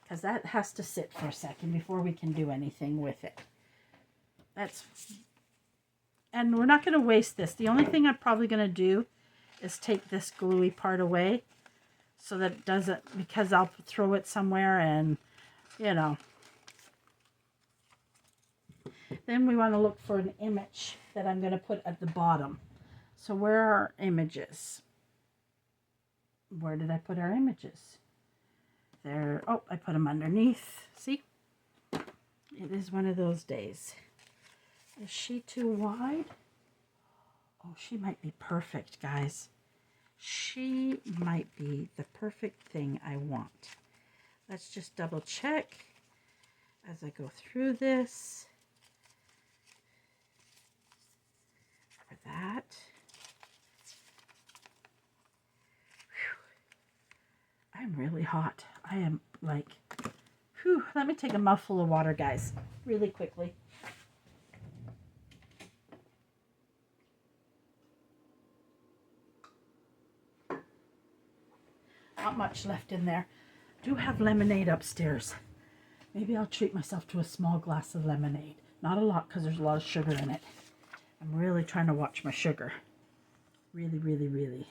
Because that has to sit for a second before we can do anything with it. And we're not going to waste this. The only thing I'm probably going to do is take this gluey part away. So that it doesn't, because I'll throw it somewhere and, you know. Then we want to look for an image that I'm going to put at the bottom. So where are our images? Where did I put our images? There. Oh, I put them underneath. See? It is one of those days. Is she too wide? Oh, she might be perfect, guys. She might be the perfect thing I want. Let's just double check as I go through this. For that. Whew. I'm really hot. I am like, whew. Let me take a mouthful of water, guys, really quickly. Not much left in there. I do have lemonade upstairs. Maybe I'll treat myself to a small glass of lemonade. Not a lot, because there's a lot of sugar in it. I'm really trying to watch my sugar. Really, really, really.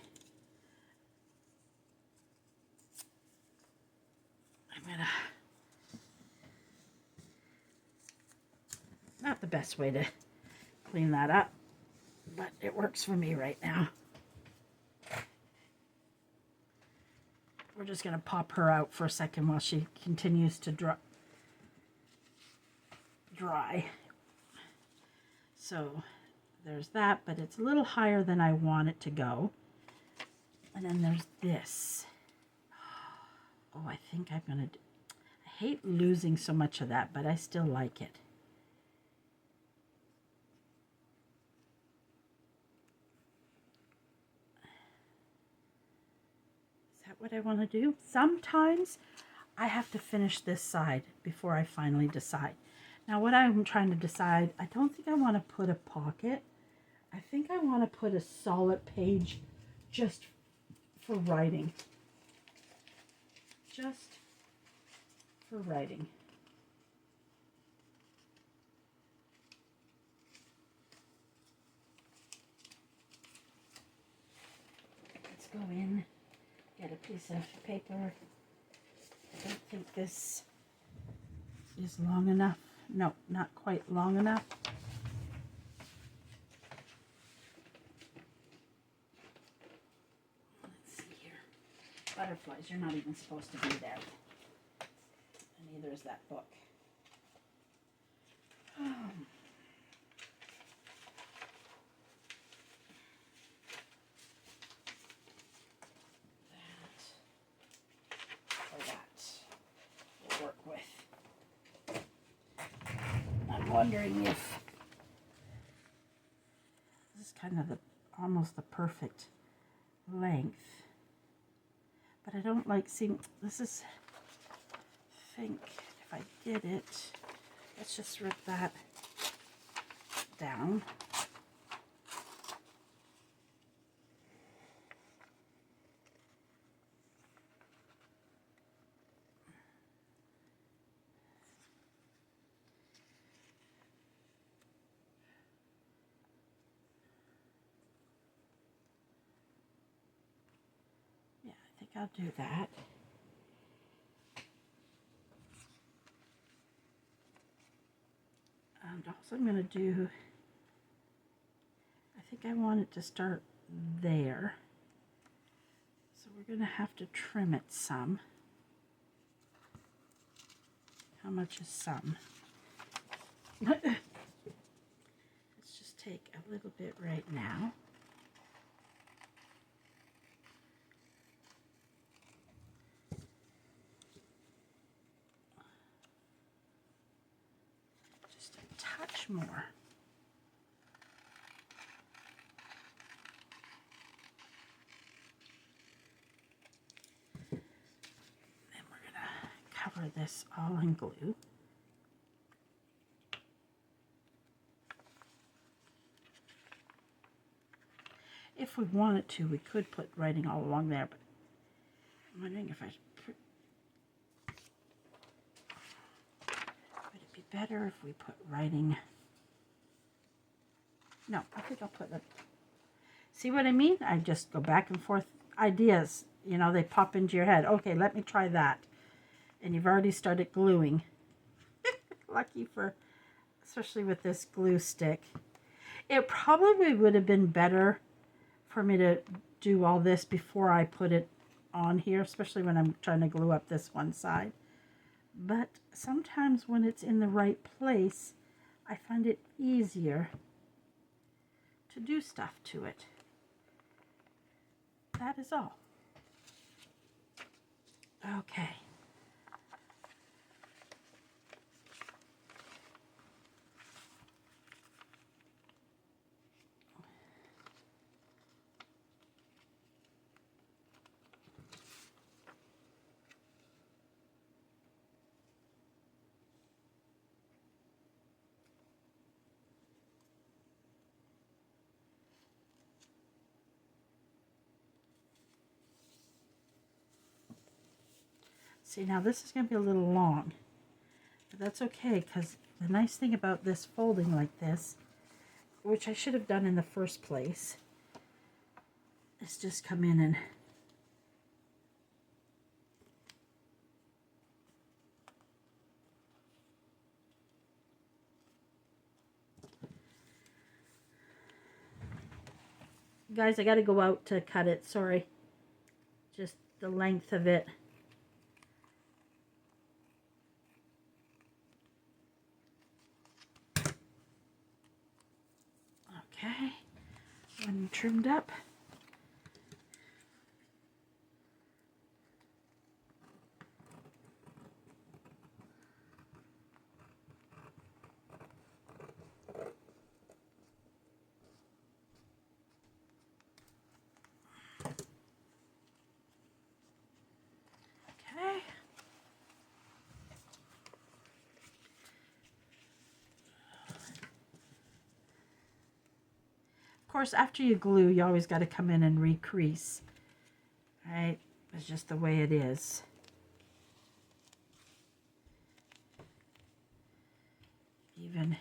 I'm gonna... Not the best way to clean that up, but it works for me right now. We're just going to pop her out for a second while she continues to dry. So there's that, but it's a little higher than I want it to go. And then there's this. Oh, I think I'm going to... I hate losing so much of that, but I still like it. What I want to do. Sometimes I have to finish this side before I finally decide. Now what I'm trying to decide, I don't think I want to put a pocket. I think I want to put a solid page just for writing. Just for writing. Let's go in. Get a piece of paper. I don't think this is long enough. No, not quite long enough. Let's see here. Butterflies, you're not even supposed to be there. And neither is that book. Wondering if almost the perfect length. But I don't like seeing, this is, I think if I did it, let's just rip that down. Yeah, I think I'll do that. And also I'm going to do, I think I want it to start there. So we're going to have to trim it some. How much is some? Let's just take a little bit right now. Just a touch more. Then we're going to cover this all in glue. If we wanted to, we could put writing all along there, but I'm wondering if I put, would it be better if we put writing? No, I think I'll put it. See what I mean? I just go back and forth. Ideas, you know, they pop into your head. Okay, let me try that. And you've already started gluing. Lucky for, especially with this glue stick. It probably would have been better for me to do all this before I put it on here, especially when I'm trying to glue up this one side. But sometimes when it's in the right place, I find it easier to do stuff to it. That is all. Okay. See, now this is going to be a little long, but that's okay, because the nice thing about this folding like this, which I should have done in the first place, is just come in and guys, I got to go out to cut it, sorry, just the length of it. Okay, one trimmed up. Okay. Of course, after you glue, you always got to come in and recrease. Right? It's just the way it is. Even.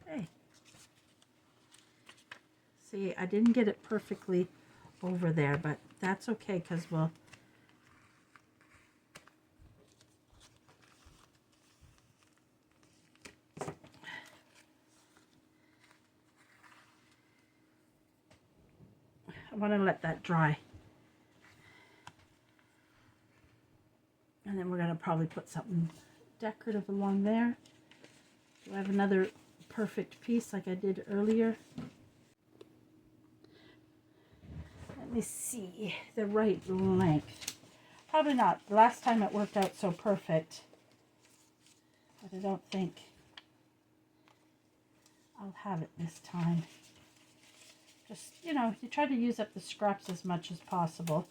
Hey. See, I didn't get it perfectly over there, but that's okay, because we'll I want to let that dry. And then we're going to probably put something decorative along there. Do I have another perfect piece like I did earlier? Let me see the right length. Probably not. The last time it worked out so perfect. But I don't think. I'll have it this time. Just, you know, you try to use up the scraps as much as possible.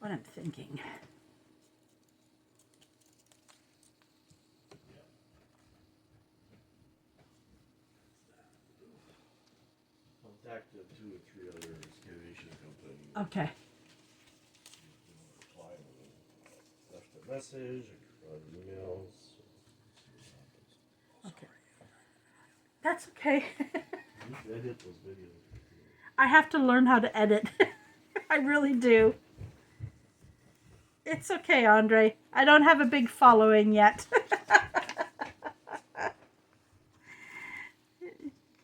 What I'm thinking. Contacted 2 or 3 other excavation companies. Okay. Left a message, or emails. Okay. That's okay. You should edit those videos. I have to learn how to edit. I really do. It's okay, Andre. I don't have a big following yet.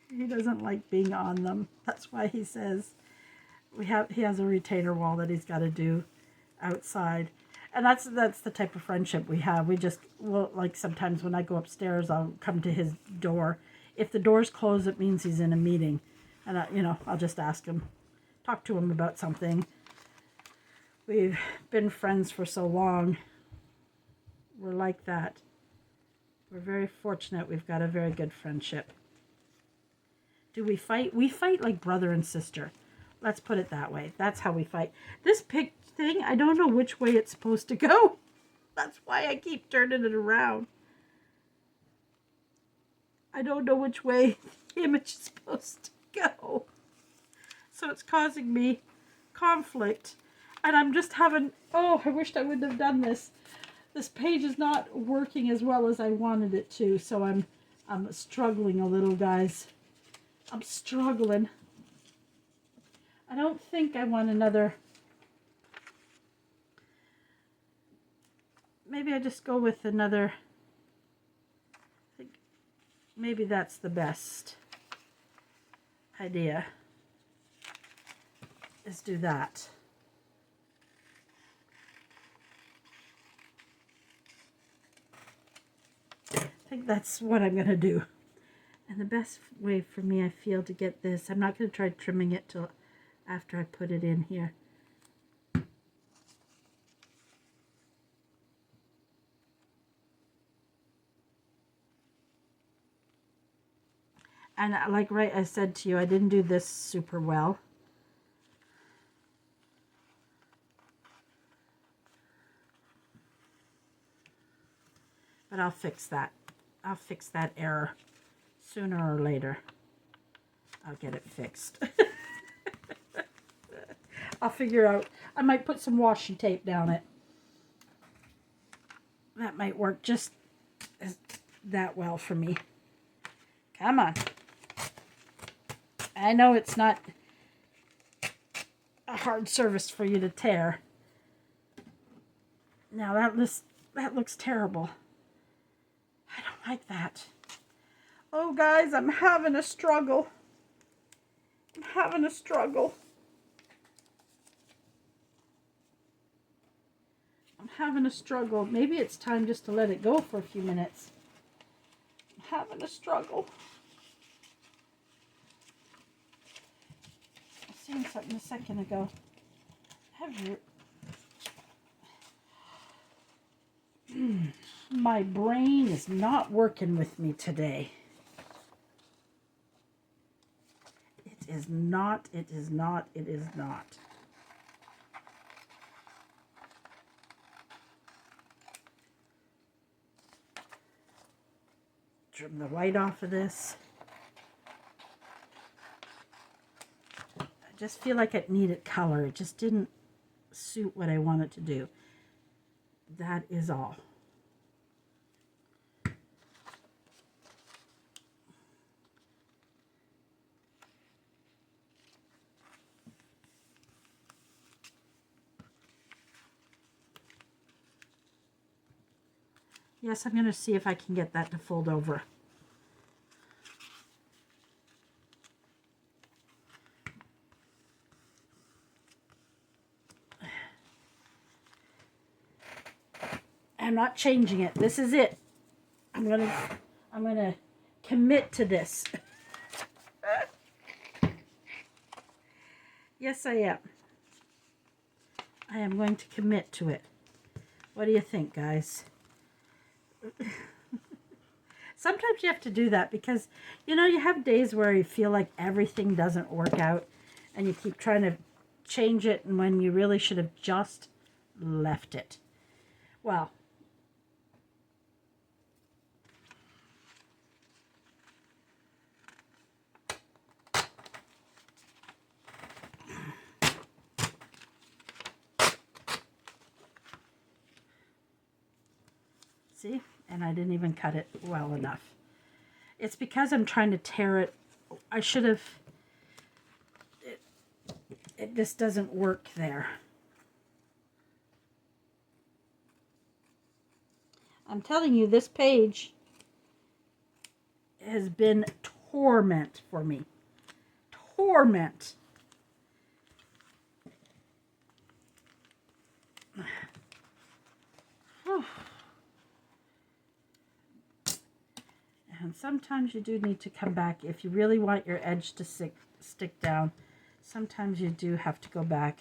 He doesn't like being on them. That's why he says he has a retainer wall that he's got to do outside. And that's the type of friendship we have. We just, well, like sometimes when I go upstairs, I'll come to his door. If the door's closed, it means he's in a meeting. And, you know, I'll just ask him, talk to him about something. We've been friends for so long. We're like that. We're very fortunate. We've got a very good friendship. Do we fight? We fight like brother and sister. Let's put it that way. That's how we fight. This pig thing, I don't know which way it's supposed to go. That's why I keep turning it around. I don't know which way the image is supposed to go. So it's causing me conflict. And I'm just having, oh, I wished I wouldn't have done this. This page is not working as well as I wanted it to. So I'm struggling a little, guys. I'm struggling. I don't think I want another. Maybe I just go with another. I think maybe that's the best idea. Is do that. I think that's what I'm going to do. And the best way for me, I feel, to get this, I'm not going to try trimming it till after I put it in here. And like I said to you, I didn't do this super well. But I'll fix that. I'll fix that error. Sooner or later, I'll get it fixed. I'll figure out. I might put some washi tape down it. That might work just that well for me. Come on. I know it's not a hard surface for you to tear. Now that looks terrible. I don't like that. Oh, guys, I'm having a struggle. I'm having a struggle. I'm having a struggle. Maybe it's time just to let it go for a few minutes. I'm having a struggle. I seen something a second ago. My brain is not working with me today. It is not. Trim the white off of this. I just feel like it needed color. It just didn't suit what I want it to do. That is all. Yes, I'm going to see if I can get that to fold over. I'm not changing it. This is it. I'm gonna commit to this. Yes, I am. I am going to commit to it. What do you think, guys? Sometimes you have to do that because, you know, you have days where you feel like everything doesn't work out and you keep trying to change it, and when you really should have just left it. Well, see? And I didn't even cut it well enough. It's because I'm trying to tear it. I should have... It just doesn't work there. I'm telling you, this page has been torment for me. Torment. And sometimes you do need to come back if you really want your edge to stick down. Sometimes you do have to go back.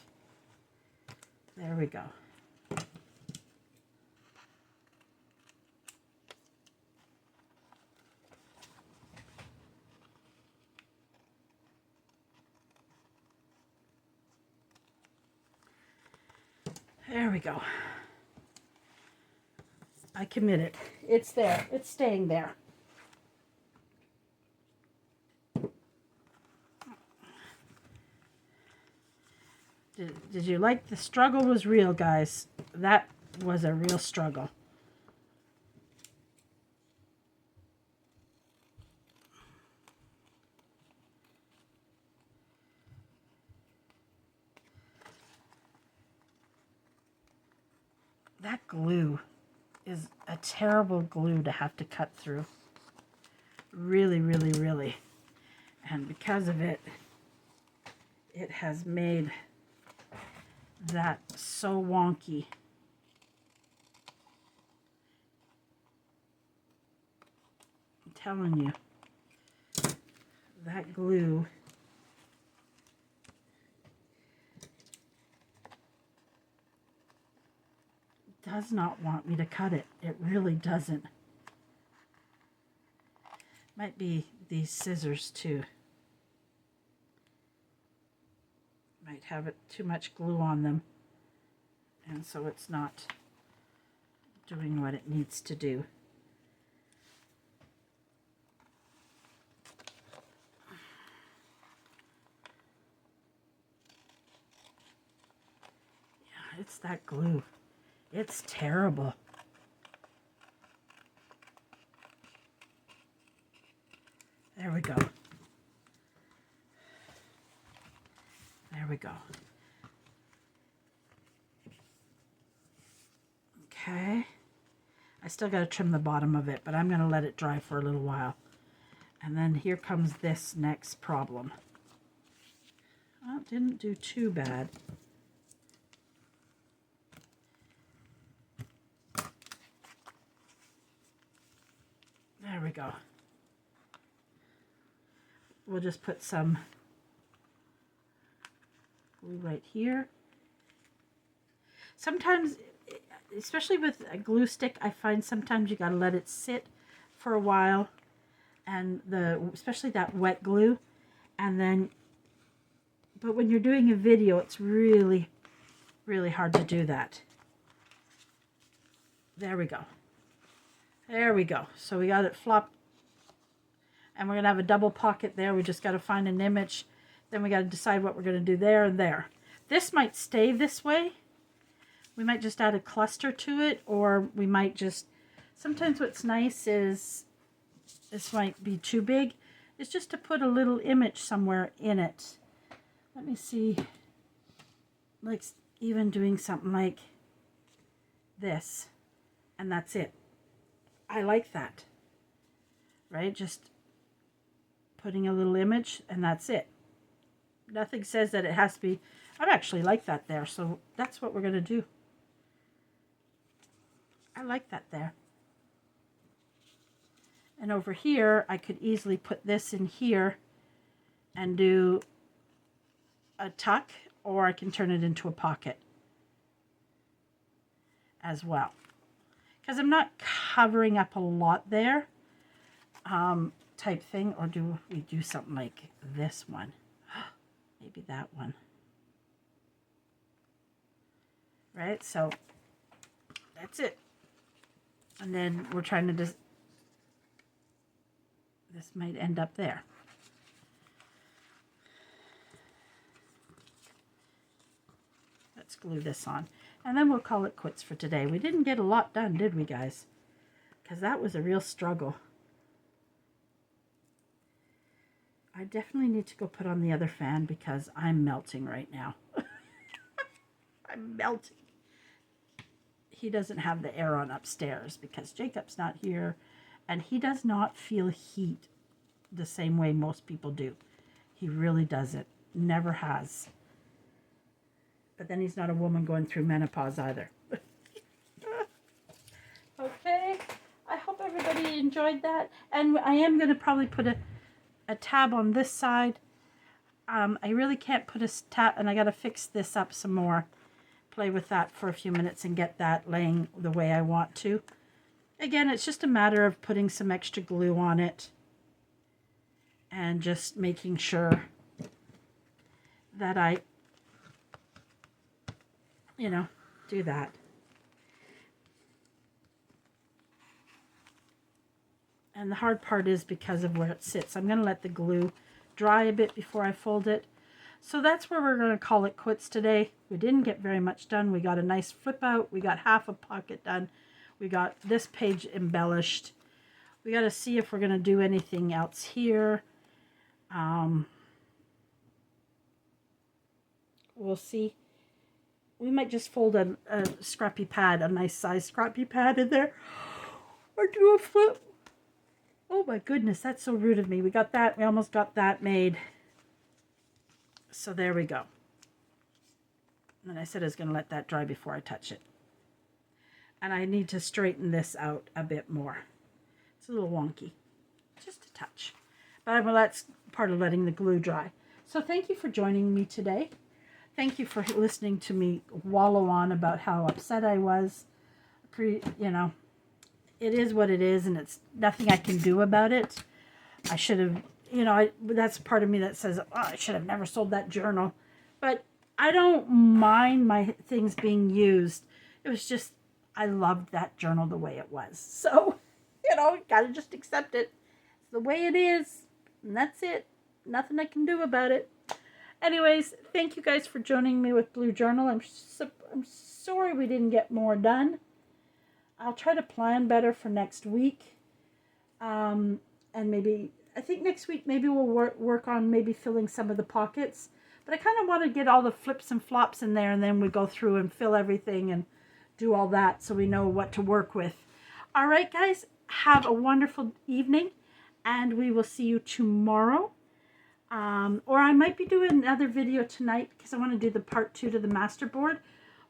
There we go. There we go. I committed. It's there. It's staying there. Did you like the struggle? Was real, guys. That was a real struggle. That glue is a terrible glue to have to cut through. Really, really, really. And because of it, it has made that so wonky. I'm telling you, that glue does not want me to cut it. It really doesn't. Might be these scissors too. Might have it too much glue on them, and so it's not doing what it needs to do. Yeah, it's that glue. It's terrible. There we go. There we go. Okay. I still got to trim the bottom of it, but I'm going to let it dry for a little while. And then here comes this next problem. Well, it didn't do too bad. There we go. We'll just put some glue right here. Sometimes, especially with a glue stick, I find sometimes you gotta let it sit for a while, and especially that wet glue, and then, but when you're doing a video, it's really, really hard to do that. There we go. There we go. So we got it flopped, and we're gonna have a double pocket there. We just gotta find an image. Then we got to decide what we're going to do there and there. This might stay this way. We might just add a cluster to it, or we might just, sometimes what's nice is, this might be too big, is just to put a little image somewhere in it. Let me see, like even doing something like this, and that's it. I like that, right? Just putting a little image, and that's it. Nothing says that it has to be. I actually like that there, so that's what we're going to do. I like that there. And over here, I could easily put this in here and do a tuck, or I can turn it into a pocket as well. Because I'm not covering up a lot there, type thing. Or do we do something like this one? Maybe that one. Right, so that's it. And then we're trying to just, this might end up there. Let's glue this on. And then we'll call it quits for today. We didn't get a lot done, did we, guys? Because that was a real struggle. I definitely need to go put on the other fan because I'm melting right now. I'm melting. He doesn't have the air on upstairs because Jacob's not here, and he does not feel heat the same way most people do. He really doesn't. Never has. But then he's not a woman going through menopause either. Okay. I hope everybody enjoyed that. And I am going to probably put a tab on this side. I really can't put a tab, and I got to fix this up some more. Play with that for a few minutes and get that laying the way I want to. Again, it's just a matter of putting some extra glue on it and just making sure that I, do that. And the hard part is because of where it sits. I'm going to let the glue dry a bit before I fold it. So that's where we're going to call it quits today. We didn't get very much done. We got a nice flip out. We got half a pocket done. We got this page embellished. We got to see if we're going to do anything else here. We'll see. We might just fold a scrappy pad, a nice size scrappy pad in there. Or do a flip. Oh my goodness, that's so rude of me. We got that. We almost got that made. So there we go. And I said I was going to let that dry before I touch it. And I need to straighten this out a bit more. It's a little wonky. Just a touch. But well, that's part of letting the glue dry. So thank you for joining me today. Thank you for listening to me wallow on about how upset I was. It is what it is, and it's nothing I can do about it. I should have, that's part of me that says, I should have never sold that journal. But I don't mind my things being used. It was just, I loved that journal the way it was. So, gotta just accept it. It's the way it is, and that's it. Nothing I can do about it. Anyways, thank you guys for joining me with Blue Journal. I'm sorry we didn't get more done. I'll try to plan better for next week. And maybe, I think next week maybe we'll work on maybe filling some of the pockets. But I kind of want to get all the flips and flops in there, and then we go through and fill everything and do all that so we know what to work with. All right, guys, have a wonderful evening, and we will see you tomorrow. Or I might be doing another video tonight because I want to do the part 2 to the masterboard,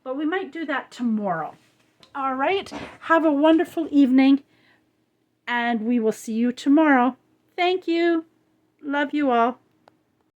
but we might do that tomorrow. All right, have a wonderful evening, and we will see you tomorrow. Thank you. Love you all.